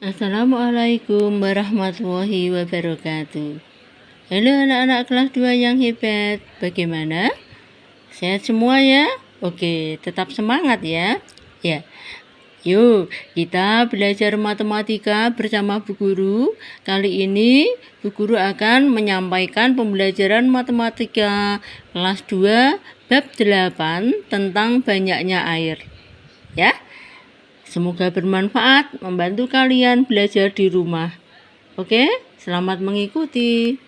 Assalamualaikum warahmatullahi wabarakatuh. Halo anak-anak kelas 2 yang hebat. Bagaimana? Sehat semua ya? Oke, tetap semangat ya. Ya. Yuk, kita belajar matematika bersama Bu Guru. Kali ini Bu Guru akan menyampaikan pembelajaran matematika kelas 2 bab 8 tentang banyaknya air. Ya. Semoga bermanfaat, membantu kalian belajar di rumah. Oke, selamat mengikuti.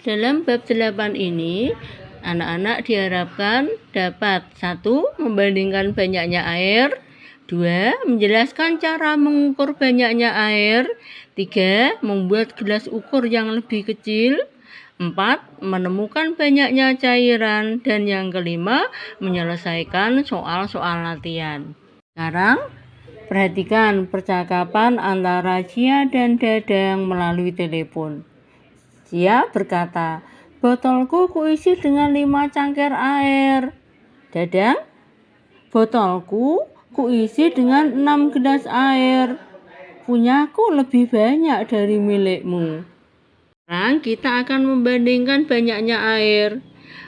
Dalam bab 8 ini, anak-anak diharapkan dapat 1. Membandingkan banyaknya air, 2. Menjelaskan cara mengukur banyaknya air, 3. Membuat gelas ukur yang lebih kecil, 4. Menemukan banyaknya cairan, dan yang kelima, menyelesaikan soal-soal latihan. Sekarang, perhatikan percakapan antara Cia dan Dadang melalui telepon. Cia berkata, "Botolku kuisi dengan 5 cangkir air." Dadang, "Botolku kuisi dengan 6 gelas air. Punyaku lebih banyak dari milikmu." Sekarang kita akan membandingkan banyaknya air.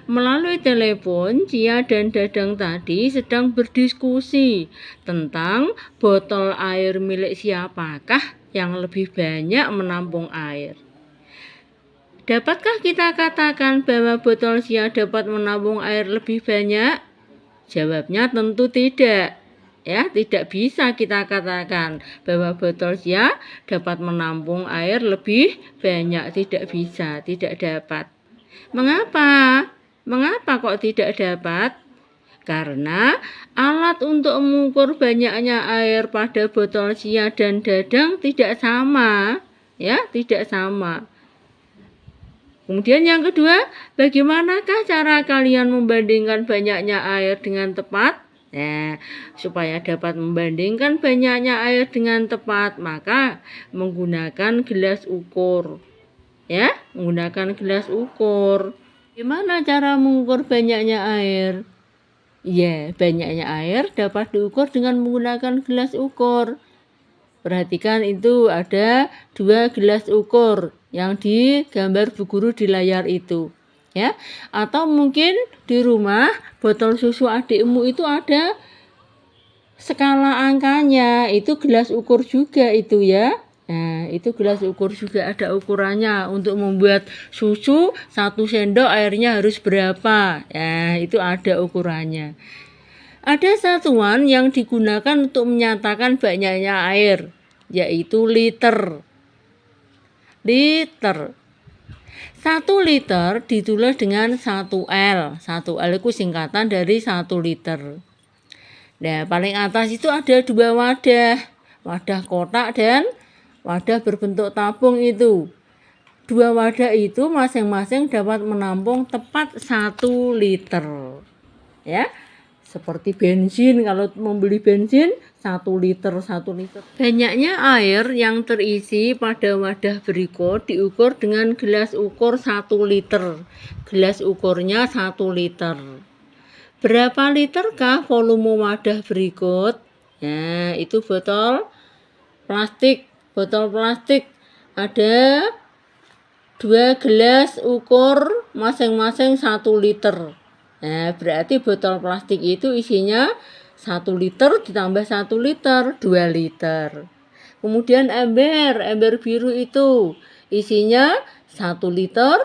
Melalui telepon, Cia dan Dadang tadi sedang berdiskusi tentang botol air milik siapakah yang lebih banyak menampung air. Dapatkah kita katakan bahwa botol Cia dapat menampung air lebih banyak? Jawabnya tentu tidak. Ya, tidak bisa kita katakan bahwa botol Cia dapat menampung air lebih banyak. Tidak bisa, tidak dapat. Mengapa? Mengapa kok tidak dapat? Karena alat untuk mengukur banyaknya air pada botol Cia dan Dadang tidak sama. Ya, tidak sama. Kemudian yang kedua, bagaimanakah cara kalian membandingkan banyaknya air dengan tepat? Nah, supaya dapat membandingkan banyaknya air dengan tepat, maka menggunakan gelas ukur. Ya, menggunakan gelas ukur. Gimana cara mengukur banyaknya air? Ya, banyaknya air dapat diukur dengan menggunakan gelas ukur. Perhatikan itu ada 2 gelas ukur yang digambar Bu Guru di layar itu. Ya, atau mungkin di rumah botol susu adikmu itu ada skala angkanya, itu gelas ukur juga itu ya. Nah, itu gelas ukur juga ada ukurannya. Untuk membuat susu 1 sendok airnya harus berapa. Ya, itu ada ukurannya. Ada satuan yang digunakan untuk menyatakan banyaknya air, yaitu liter. Liter. 1 liter ditulis dengan 1 L. 1 L itu singkatan dari 1 liter. Nah, paling atas itu ada 2 wadah. Wadah kotak dan wadah berbentuk tabung itu. 2 wadah itu masing-masing dapat menampung tepat 1 liter. Ya, seperti bensin, kalau membeli bensin 1 liter, 1 liter. Banyaknya air yang terisi pada wadah berikut diukur dengan gelas ukur 1 liter. Gelas ukurnya 1 liter. Berapa literkah volume wadah berikut? Nah, itu botol plastik. Botol plastik ada 2 gelas ukur masing-masing 1 liter. Nah, berarti botol plastik itu isinya 1 liter ditambah 1 liter, 2 liter. Kemudian ember biru itu isinya 1 liter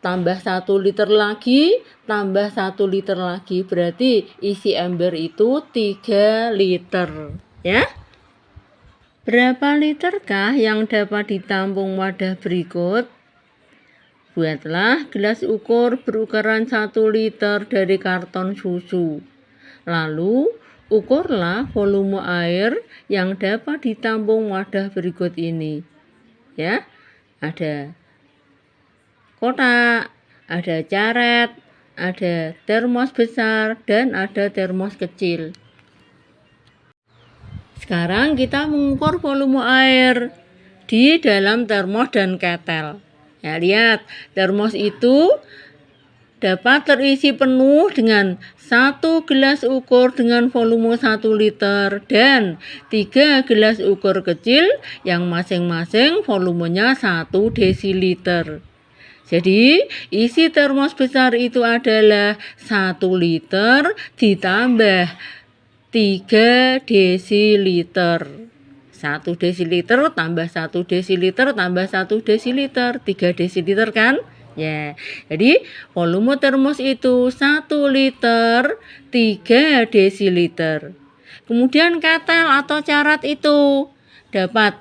tambah 1 liter lagi, tambah 1 liter lagi. Berarti isi ember itu 3 liter. Ya. Berapa literkah yang dapat ditampung wadah berikut? Buatlah gelas ukur berukuran 1 liter dari karton susu. Lalu, ukurlah volume air yang dapat ditampung wadah berikut ini. Ya, ada kotak, ada karet, ada termos besar, dan ada termos kecil. Sekarang kita mengukur volume air di dalam termos dan ketel. Ya, lihat, termos itu dapat terisi penuh dengan 1 gelas ukur dengan volume 1 liter dan 3 gelas ukur kecil yang masing-masing volumenya 1 desiliter. Jadi, isi termos besar itu adalah 1 liter ditambah 3 desiliter. 1 desiliter tambah 1 desiliter tambah 1 desiliter, 3 desiliter kan? Ya, jadi volume termos itu 1 liter 3 desiliter. Kemudian ketel atau carat itu dapat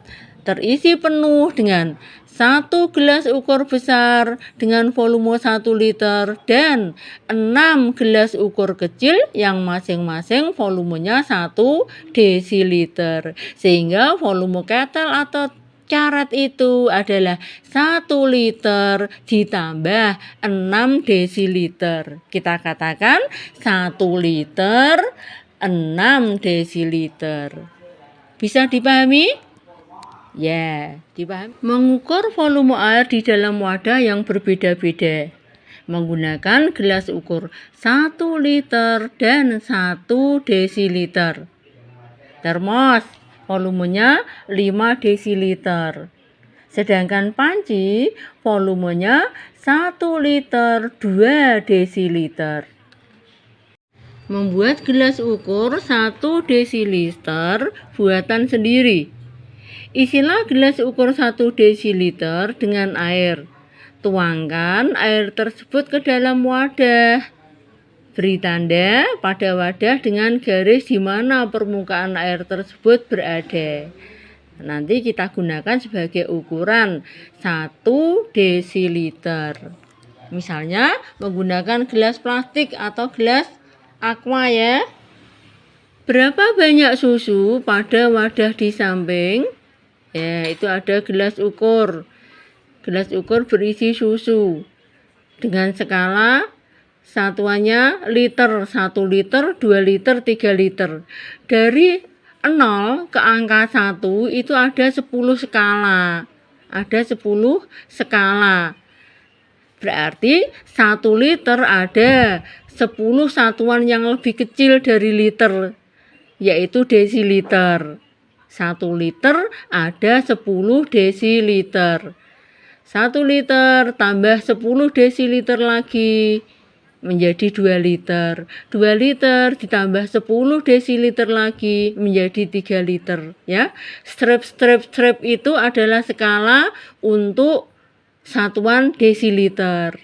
terisi penuh dengan 1 gelas ukur besar dengan volume 1 liter dan 6 gelas ukur kecil yang masing-masing volumenya 1 desiliter. Sehingga volume ketel atau carat itu adalah 1 liter ditambah 6 desiliter. Kita katakan 1 liter 6 desiliter. Bisa dipahami? Ya, dipahami. Mengukur volume air di dalam wadah yang berbeda-beda menggunakan gelas ukur 1 liter dan 1 desiliter. Termos volumenya 5 desiliter. Sedangkan panci volumenya 1 liter 2 desiliter. Membuat gelas ukur 1 desiliter buatan sendiri. Isilah gelas ukur 1 desiliter dengan air. Tuangkan air tersebut ke dalam wadah. Beri tanda pada wadah dengan garis di mana permukaan air tersebut berada. Nanti kita gunakan sebagai ukuran 1 desiliter. Misalnya menggunakan gelas plastik atau gelas aqua ya. Berapa banyak susu pada wadah di samping? Ya, itu ada gelas ukur. Gelas ukur berisi susu. Dengan skala satuannya liter, 1 liter, 2 liter, 3 liter. Dari 0 ke angka 1 itu ada 10 skala. Ada 10 skala. Berarti 1 liter ada 10 satuan yang lebih kecil dari liter, yaitu desiliter. 1 liter ada 10 desiliter. 1 liter tambah 10 desiliter lagi menjadi 2 liter. 2 liter ditambah 10 desiliter lagi menjadi 3 liter. Ya, strip itu adalah skala untuk satuan desiliter.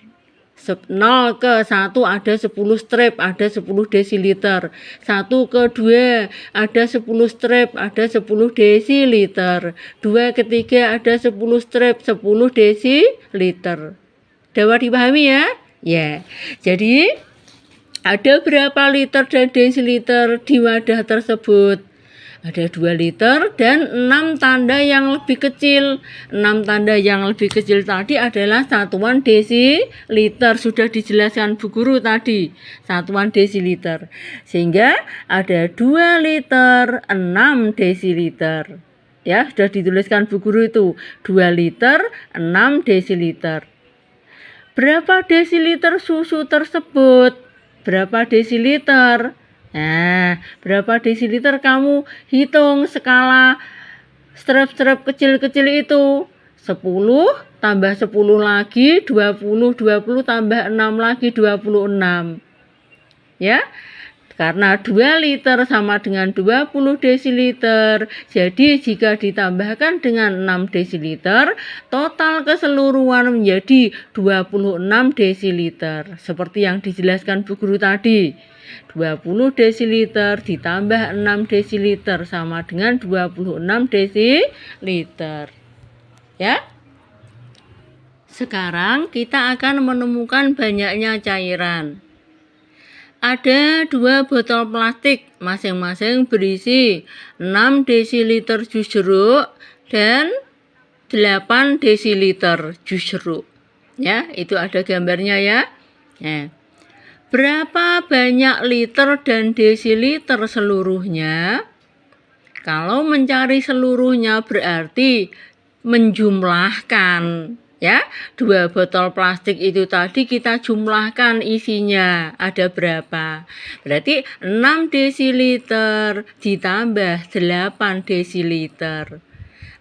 0 ke 1 ada 10 strip, ada 10 desiliter. 1 ke 2 ada 10 strip, ada 10 desiliter. 2 ke 3 ada 10 strip, 10 desiliter. Dapat dipahami ya? Ya. Jadi ada berapa liter dan desiliter di wadah tersebut? Ada 2 liter dan 6 tanda yang lebih kecil. 6 tanda yang lebih kecil tadi adalah satuan desiliter. Sudah dijelaskan Bu Guru tadi, satuan desiliter. Sehingga ada 2 liter 6 desiliter. Ya, sudah dituliskan Bu Guru itu 2 liter 6 desiliter. Berapa desiliter susu tersebut? Berapa desiliter? Nah, berapa desiliter kamu hitung skala strip-strip kecil-kecil itu. 10 tambah 10 lagi 20, 20 tambah 6 lagi 26. Ya, karena 2 liter sama dengan 20 desiliter. Jadi jika ditambahkan dengan 6 desiliter, total keseluruhan menjadi 26 desiliter. Seperti yang dijelaskan Bu Guru tadi. 20 desiliter ditambah 6 desiliter sama dengan 26 desiliter. Ya. Sekarang kita akan menemukan banyaknya cairan. Ada 2 botol plastik, masing-masing berisi 6 desiliter jus jeruk dan 8 desiliter jus jeruk. Ya, itu ada gambarnya ya. Nah, berapa banyak liter dan desiliter seluruhnya? Kalau mencari seluruhnya berarti menjumlahkan. Ya, 2 botol plastik itu tadi kita jumlahkan isinya ada berapa. Berarti 6 desiliter ditambah 8 desiliter.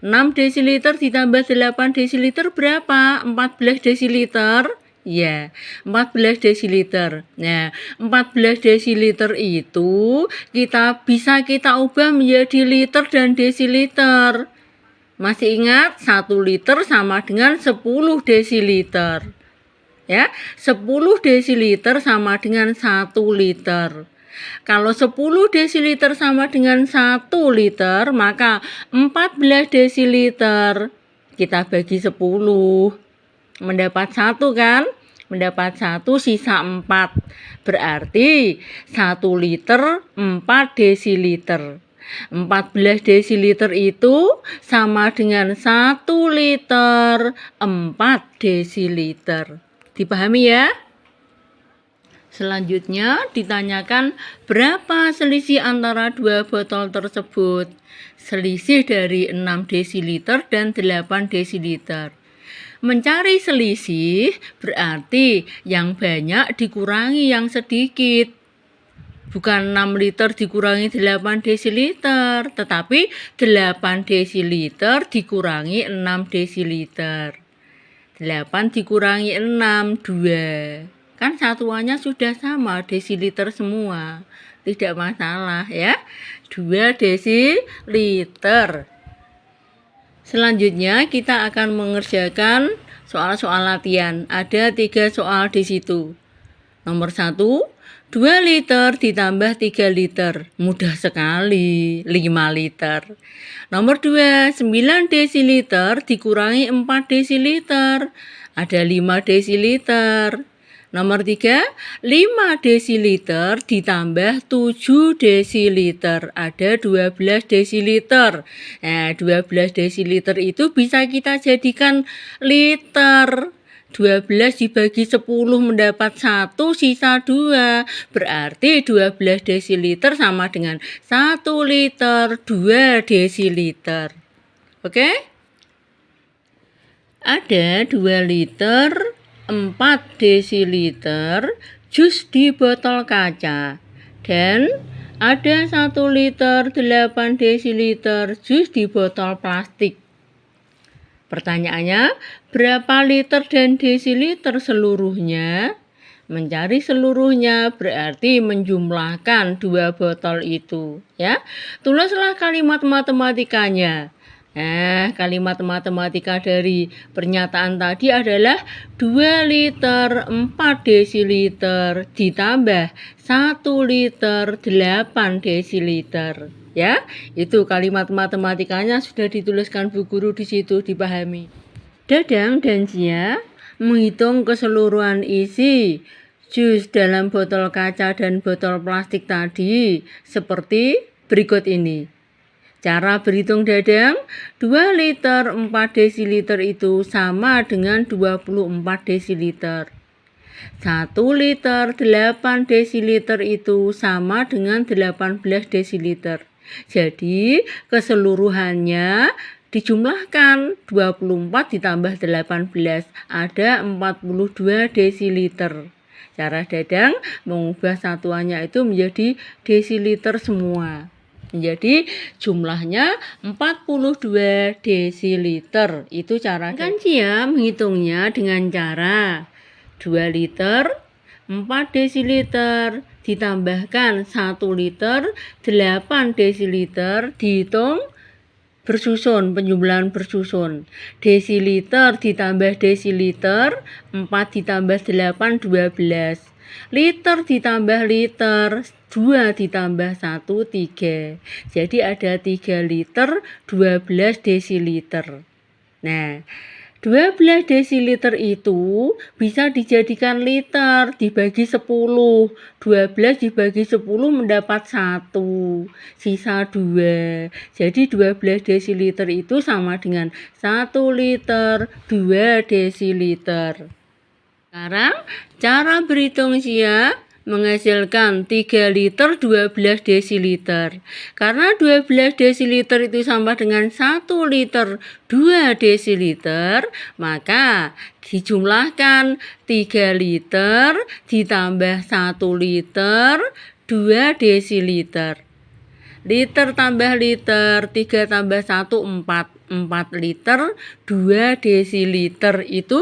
6 desiliter ditambah 8 desiliter berapa? 14 desiliter. Ya, 14 desiliter. Nah, 14 desiliter itu bisa kita ubah menjadi liter dan desiliter. Masih ingat 1 liter sama dengan 10 desiliter. Ya, 10 desiliter sama dengan 1 liter. Kalau 10 desiliter sama dengan 1 liter, maka 14 desiliter kita bagi 10. Mendapat 1 kan? Mendapat 1 sisa 4. Berarti 1 liter 4 desiliter. 14 desiliter itu sama dengan 1 liter 4 desiliter. Dipahami ya? Selanjutnya ditanyakan berapa selisih antara 2 botol tersebut. Selisih dari 6 desiliter dan 8 desiliter. Mencari selisih berarti yang banyak dikurangi yang sedikit. Bukan 6 liter dikurangi 8 desiliter, tetapi 8 desiliter dikurangi 6 desiliter. 8 dikurangi 6, 2. Kan satuannya sudah sama, desiliter semua. Tidak masalah ya. 2 desiliter. Selanjutnya kita akan mengerjakan soal-soal latihan. Ada 3 soal di situ. Nomor 1, 2 liter ditambah 3 liter. Mudah sekali, 5 liter. Nomor 2, 9 desiliter dikurangi 4 desiliter. Ada 5 desiliter. Nomor 3, 5 desiliter ditambah 7 desiliter. Ada 12 desiliter. Nah, 12 desiliter itu bisa kita jadikan liter. 12 dibagi 10 mendapat 1, sisa 2. Berarti 12 desiliter sama dengan 1 liter 2 desiliter. Oke? Ada 2 liter 4 desiliter jus di botol kaca. Dan ada 1 liter 8 desiliter jus di botol plastik. Pertanyaannya, berapa liter dan desiliter seluruhnya? Mencari seluruhnya berarti menjumlahkan 2 botol itu, ya. Tulislah kalimat matematikanya. Nah, kalimat matematika dari pernyataan tadi adalah 2 liter 4 desiliter ditambah 1 liter 8 desiliter. Ya, itu kalimat matematikanya sudah dituliskan Bu Guru di situ, dipahami. Dadang dan Zia menghitung keseluruhan isi jus dalam botol kaca dan botol plastik tadi seperti berikut ini. Cara berhitung Dadang, 2 liter 4 desiliter itu sama dengan 24 desiliter. 1 liter 8 desiliter itu sama dengan 18 desiliter. Jadi keseluruhannya dijumlahkan 24 ditambah 18 ada 42 desiliter. Cara Dadang mengubah satuannya itu menjadi desiliter semua. Jadi jumlahnya 42 desiliter. Itu cara kan Cia menghitungnya dengan cara 2 liter 4 desiliter ditambahkan 1 liter 8 desiliter dihitung bersusun, penjumlahan bersusun. Desiliter ditambah desiliter 4 ditambah 8 12. Liter ditambah liter 2 ditambah 1 3. Jadi ada 3 liter 12 desiliter. Nah, 12 desiliter itu bisa dijadikan liter dibagi 10. 12 dibagi 10 mendapat 1, sisa 2. Jadi 12 desiliter itu sama dengan 1 liter 2 desiliter. Sekarang cara berhitung Sia menghasilkan 3 liter 12 desiliter. Karena 12 desiliter itu sama dengan 1 liter 2 desiliter, maka dijumlahkan 3 liter ditambah 1 liter 2 desiliter. Liter tambah liter, 3 tambah 1, 4 liter, 2 desiliter itu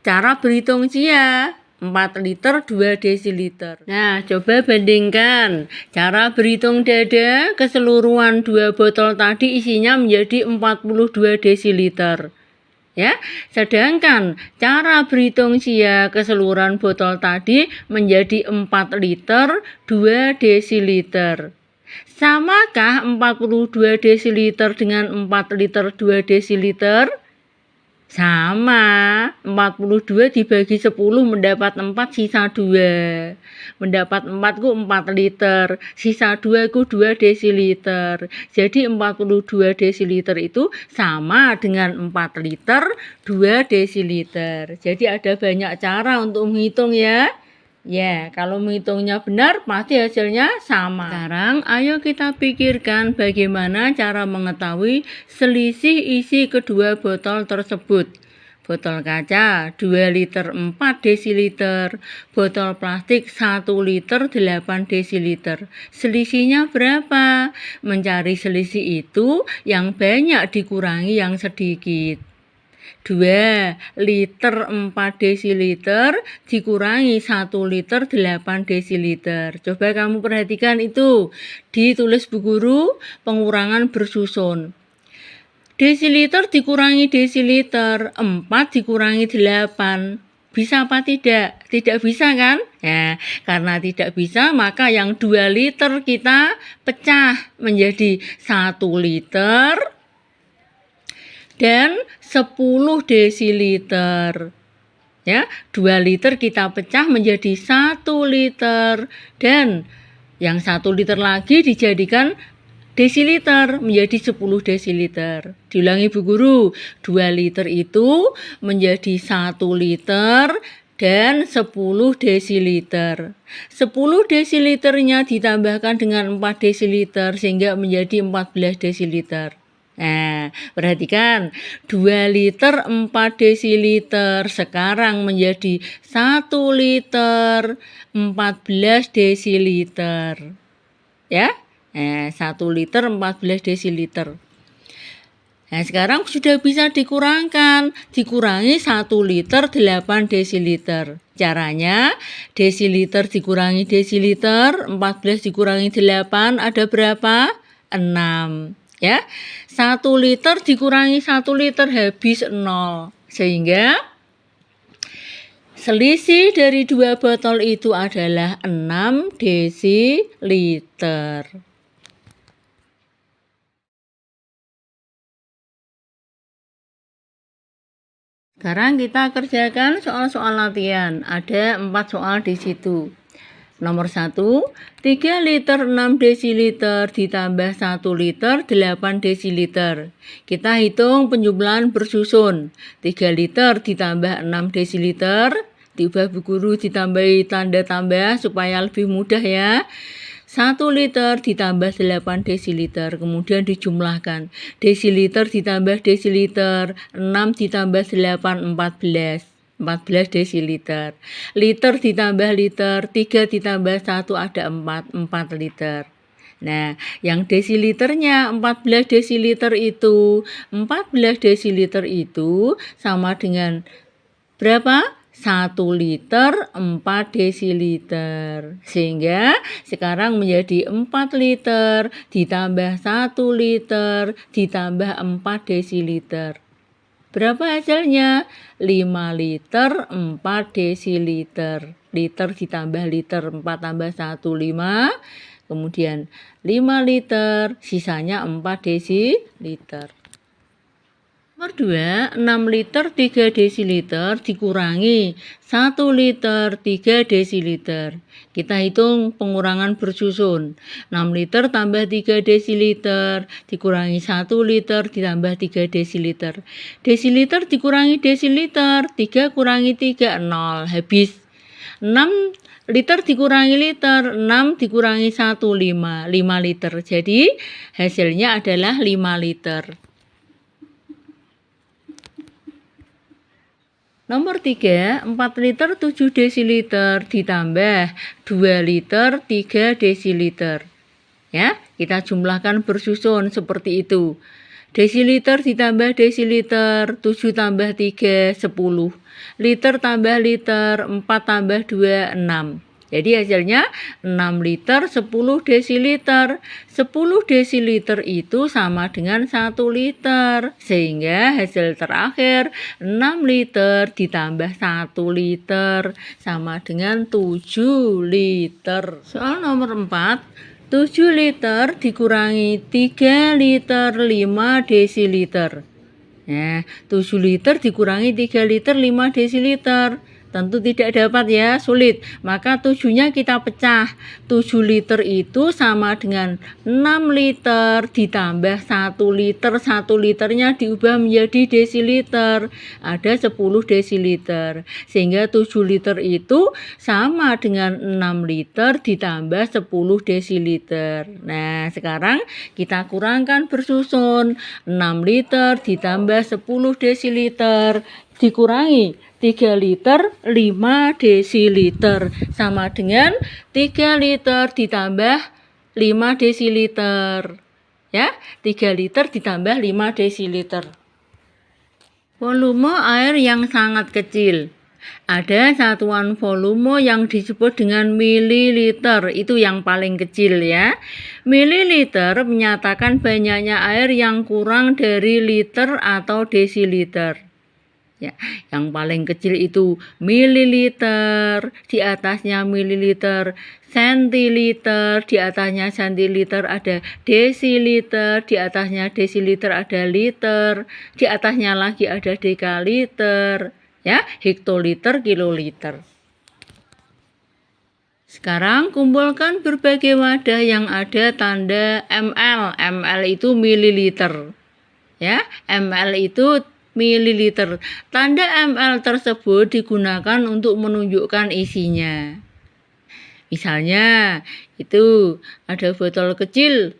cara berhitung Cia. 4 liter 2 desiliter. Nah, coba bandingkan cara berhitung Dada keseluruhan 2 botol tadi isinya menjadi 42 desiliter. Ya, sedangkan cara berhitung Cia keseluruhan botol tadi menjadi 4 liter 2 desiliter. Samakah 42 desiliter dengan 4 liter 2 desiliter? Sama, 42 dibagi 10 mendapat 4, sisa 2. Mendapat 4 ku 4 liter, sisa 2 ku 2 desiliter. Jadi 42 desiliter itu sama dengan 4 liter 2 desiliter. Jadi ada banyak cara untuk menghitung ya. Ya, kalau menghitungnya benar pasti hasilnya sama. Sekarang ayo kita pikirkan bagaimana cara mengetahui selisih isi kedua botol tersebut. Botol kaca 2 liter 4 desiliter, botol plastik 1 liter 8 desiliter. Selisihnya berapa? Mencari selisih itu yang banyak dikurangi yang sedikit. 2 liter 4 desiliter dikurangi 1 liter 8 desiliter. Coba kamu perhatikan itu. Ditulis Bu Guru, pengurangan bersusun. Desiliter dikurangi desiliter, 4 dikurangi 8. Bisa apa tidak? Tidak bisa kan? Ya, karena tidak bisa maka yang 2 liter kita pecah menjadi 1 liter dan 10 desiliter. Ya, 2 liter kita pecah menjadi 1 liter dan yang 1 liter lagi dijadikan desiliter menjadi 10 desiliter. Diulangi Bu Guru, 2 liter itu menjadi 1 liter dan 10 desiliter. 10 desiliternya ditambahkan dengan 4 desiliter sehingga menjadi 14 desiliter. Nah, perhatikan 2 liter 4 desiliter sekarang menjadi 1 liter 14 desiliter. Ya, 1 liter 14 desiliter. Nah, sekarang sudah bisa dikurangkan. Dikurangi 1 liter 8 desiliter. Caranya, desiliter dikurangi desiliter, 14 dikurangi 8 ada berapa? 6. Ya, 1 liter dikurangi 1 liter habis 0. Sehingga selisih dari 2 botol itu adalah 6 desiliter. Sekarang kita kerjakan soal-soal latihan. Ada 4 soal di situ. Nomor 1, 3 liter 6 desiliter ditambah 1 liter 8 desiliter. Kita hitung penjumlahan bersusun. 3 liter ditambah 6 desiliter. Diubah Bu Guru ditambahi tanda tambah supaya lebih mudah ya. 1 liter ditambah 8 desiliter. Kemudian dijumlahkan. Desiliter ditambah desiliter. 6 ditambah 8, 14 desiliter. Liter ditambah liter, 3 ditambah 1 ada 4 liter. Nah, yang desiliternya 14 desiliter itu, 14 desiliter itu sama dengan berapa? 1 liter 4 desiliter. Sehingga sekarang menjadi 4 liter ditambah 1 liter ditambah 4 desiliter. Berapa hasilnya? 5 liter 4 desiliter. Liter ditambah liter, 4 tambah 1, 5. Kemudian 5 liter, sisanya 4 desiliter. Nomor 2, 6 liter 3 desiliter dikurangi 1 liter 3 desiliter. Kita hitung pengurangan bersusun. 6 liter tambah 3 desiliter dikurangi 1 liter ditambah 3 desiliter. Desiliter dikurangi desiliter, 3 kurangi 3, 0. Habis. 6 liter dikurangi liter, 6 dikurangi 1, 5 liter. Jadi hasilnya adalah 5 liter. Nomor 3, 4 liter 7 desiliter ditambah 2 liter 3 desiliter. Ya, kita jumlahkan bersusun seperti itu. Desiliter ditambah desiliter, 7 tambah 3, 10. Liter tambah liter, 4 tambah 2, 6. Jadi hasilnya 6 liter 10 desiliter. 10 desiliter itu sama dengan 1 liter. Sehingga hasil terakhir 6 liter ditambah 1 liter sama dengan 7 liter. Soal nomor 4. 7 liter dikurangi 3 liter 5 desiliter. Ya, 7 liter dikurangi 3 liter 5 desiliter. Tentu tidak dapat ya, sulit. Maka 7-nya kita pecah. 7 liter itu sama dengan 6 liter ditambah 1 liter. 1 liternya diubah menjadi desiliter. Ada 10 desiliter. Sehingga 7 liter itu sama dengan 6 liter ditambah 10 desiliter. Nah, sekarang kita kurangkan bersusun. 6 liter ditambah 10 desiliter dikurangi 3 liter 5 desiliter sama dengan 3 liter ditambah 5 desiliter. Ya, 3 liter ditambah 5 desiliter. Volume air yang sangat kecil. Ada satuan volume yang disebut dengan mililiter, itu yang paling kecil ya. Mililiter menyatakan banyaknya air yang kurang dari liter atau desiliter. Ya, yang paling kecil itu mililiter, di atasnya mililiter, sentiliter, di atasnya sentiliter ada desiliter, di atasnya desiliter ada liter, di atasnya lagi ada dekaliter, ya, hektoliter, kiloliter. Sekarang kumpulkan berbagai wadah yang ada tanda ml. ml itu mililiter. Ya, ml itu mililiter. Tanda ml tersebut digunakan untuk menunjukkan isinya. Misalnya, itu ada botol kecil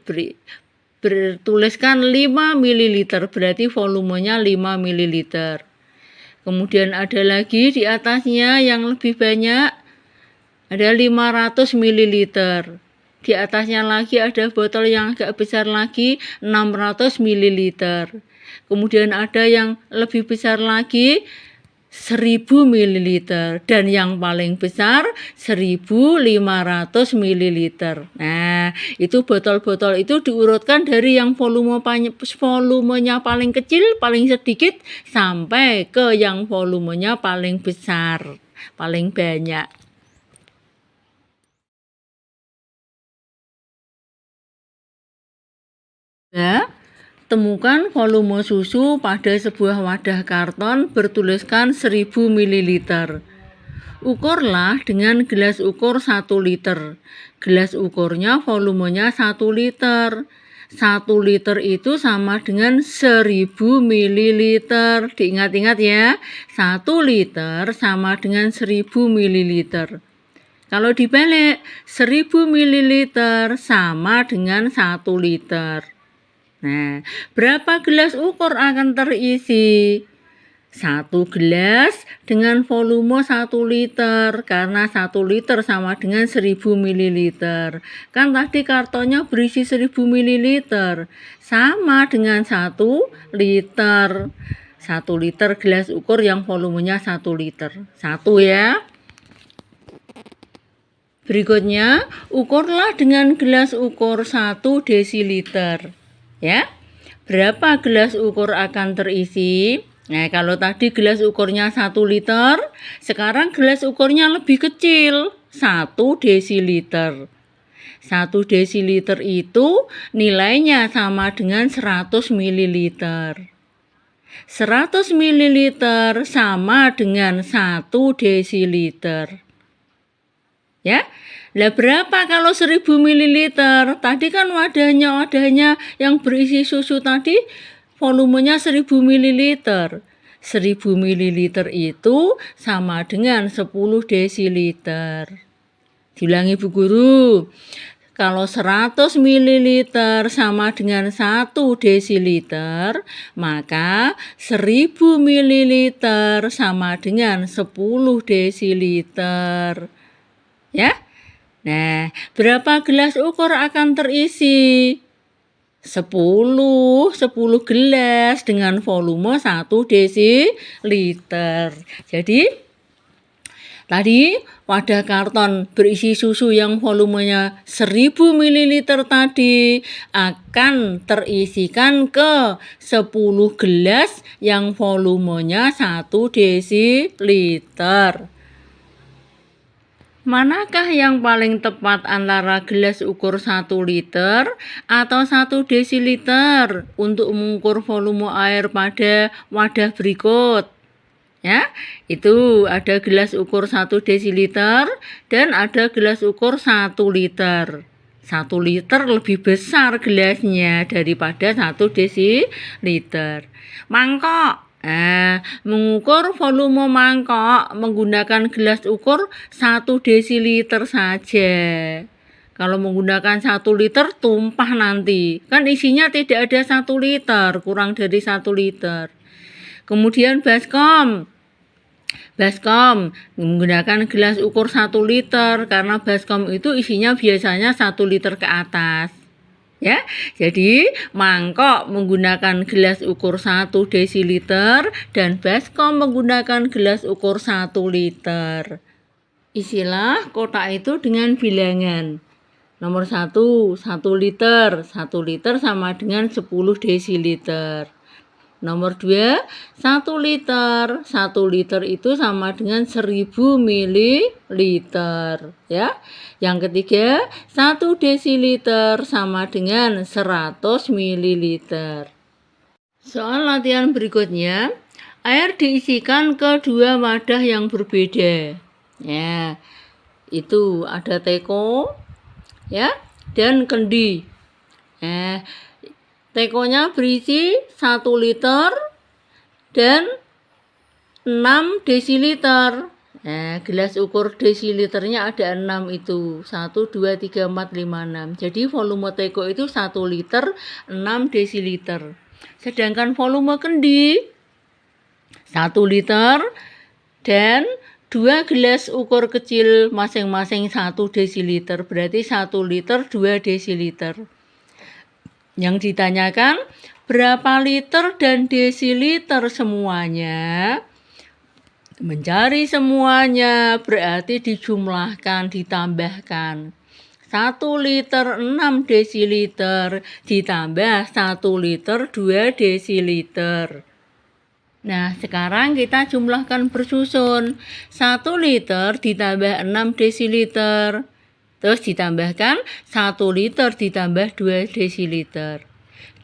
bertuliskan 5 ml, berarti volumenya 5 ml. Kemudian ada lagi di atasnya yang lebih banyak, ada 500 ml. Di atasnya lagi ada botol yang agak besar lagi, 600 ml. Kemudian ada yang lebih besar lagi, 1000 ml. Dan yang paling besar, 1500 ml. Nah, itu botol-botol itu diurutkan dari yang volumenya paling kecil, paling sedikit, sampai ke yang volumenya paling besar, paling banyak. Ya. Temukan volume susu pada sebuah wadah karton bertuliskan 1000 ml. Ukurlah dengan gelas ukur 1 liter. Gelas ukurnya volumenya 1 liter. 1 liter itu sama dengan 1000 ml. Diingat-ingat ya, 1 liter sama dengan 1000 ml. Kalau dibalik, 1000 ml sama dengan 1 liter. Nah, berapa gelas ukur akan terisi? 1 gelas dengan volume 1 liter, karena 1 liter sama dengan 1000 ml. Kan tadi kartonnya berisi 1000 ml, sama dengan 1 liter. 1 liter gelas ukur yang volumenya 1 liter. 1 ya. Berikutnya, ukurlah dengan gelas ukur 1 desiliter. Ya, berapa gelas ukur akan terisi? Nah, kalau tadi gelas ukurnya 1 liter, sekarang gelas ukurnya lebih kecil, 1 desiliter. 1 desiliter itu nilainya sama dengan 100 ml. 100 ml sama dengan 1 desiliter. Ya, lah berapa kalau 1000 ml? Tadi kan wadahnya yang berisi susu tadi volumenya 1000 ml. 1000 ml itu sama dengan 10 desiliter. Diulangi Bu Guru. Kalau 100 ml sama dengan 1 desiliter, maka 1000 ml sama dengan 10 desiliter. Ya? Nah, berapa gelas ukur akan terisi? 10 gelas dengan volume 1 desiliter. Jadi, tadi wadah karton berisi susu yang volumenya 1000 ml tadi akan terisikan ke 10 gelas yang volumenya 1 desiliter. Manakah yang paling tepat antara gelas ukur 1 liter atau 1 desiliter untuk mengukur volume air pada wadah berikut? Ya, itu ada gelas ukur 1 desiliter dan ada gelas ukur 1 liter. 1 liter lebih besar gelasnya daripada 1 desiliter. Mangkok. Mengukur volume mangkok menggunakan gelas ukur 1 desiliter saja. Kalau menggunakan 1 liter tumpah nanti. Kan isinya tidak ada 1 liter, kurang dari 1 liter. Kemudian baskom menggunakan gelas ukur 1 liter karena baskom itu isinya biasanya 1 liter ke atas. Ya, jadi mangkok menggunakan gelas ukur 1 desiliter dan baskom menggunakan gelas ukur 1 liter. Isilah kotak itu dengan bilangan. Nomor 1, 1 liter. 1 liter sama dengan 10 desiliter. Nomor 2, 1 liter. 1 liter itu sama dengan 1000 ml. Ya. Yang ketiga, 1 desiliter sama dengan 100 ml. Soal latihan berikutnya, air diisikan ke 2 wadah yang berbeda. Ya, itu ada teko, ya, dan kendi. Tekonya berisi 1 liter dan 6 desiliter. Gelas ukur desiliternya ada 6 itu. 1, 2, 3, 4, 5, 6. Jadi volume teko itu 1 liter 6 desiliter. Sedangkan volume kendi 1 liter dan 2 gelas ukur kecil masing-masing 1 desiliter. Berarti 1 liter 2 desiliter. Yang ditanyakan berapa liter dan desiliter semuanya. Mencari semuanya berarti dijumlahkan, ditambahkan. 1 liter 6 desiliter ditambah 1 liter 2 desiliter. Nah, sekarang kita jumlahkan bersusun. 1 liter ditambah 6 desiliter. Terus ditambahkan 1 liter ditambah 2 desiliter.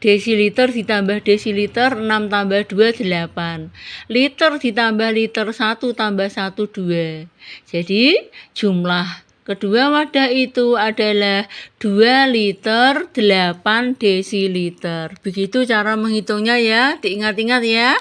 Desiliter ditambah desiliter 6 tambah 2 8. Liter ditambah liter 1 tambah 1 2. Jadi jumlah kedua wadah itu adalah 2 liter 8 desiliter. Begitu cara menghitungnya ya, diingat-ingat ya.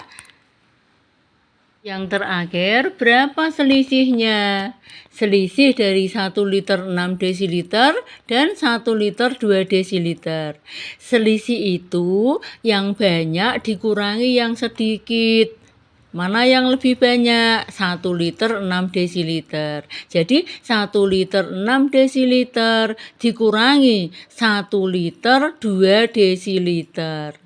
Yang terakhir, berapa selisihnya? Selisih dari 1 liter 6 desiliter dan 1 liter 2 desiliter. Selisih itu yang banyak dikurangi yang sedikit. Mana yang lebih banyak? 1 liter 6 desiliter. Jadi 1 liter 6 desiliter dikurangi 1 liter 2 desiliter.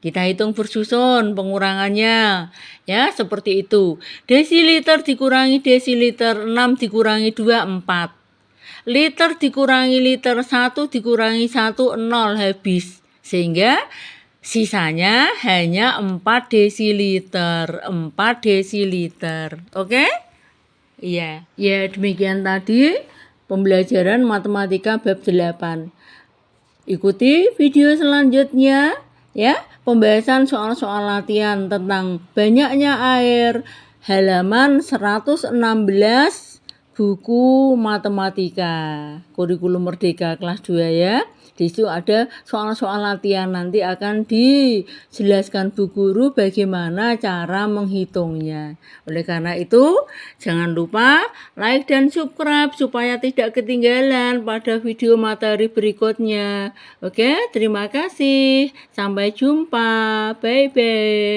Kita hitung bersusun pengurangannya. Ya, seperti itu. Desiliter dikurangi desiliter, 6 dikurangi 2, 4. Liter dikurangi liter, 1 dikurangi 1, 0 habis. Sehingga sisanya hanya 4 desiliter. 4 desiliter. Oke? Iya. Ya, demikian tadi pembelajaran matematika bab 8. Ikuti video selanjutnya. Ya, pembahasan soal-soal latihan tentang banyaknya air, halaman 116 buku matematika kurikulum merdeka kelas 2 ya. Di situ ada soal-soal latihan, nanti akan dijelaskan Bu Guru bagaimana cara menghitungnya. Oleh karena itu, jangan lupa like dan subscribe supaya tidak ketinggalan pada video materi berikutnya. Oke, terima kasih. Sampai jumpa. Bye-bye.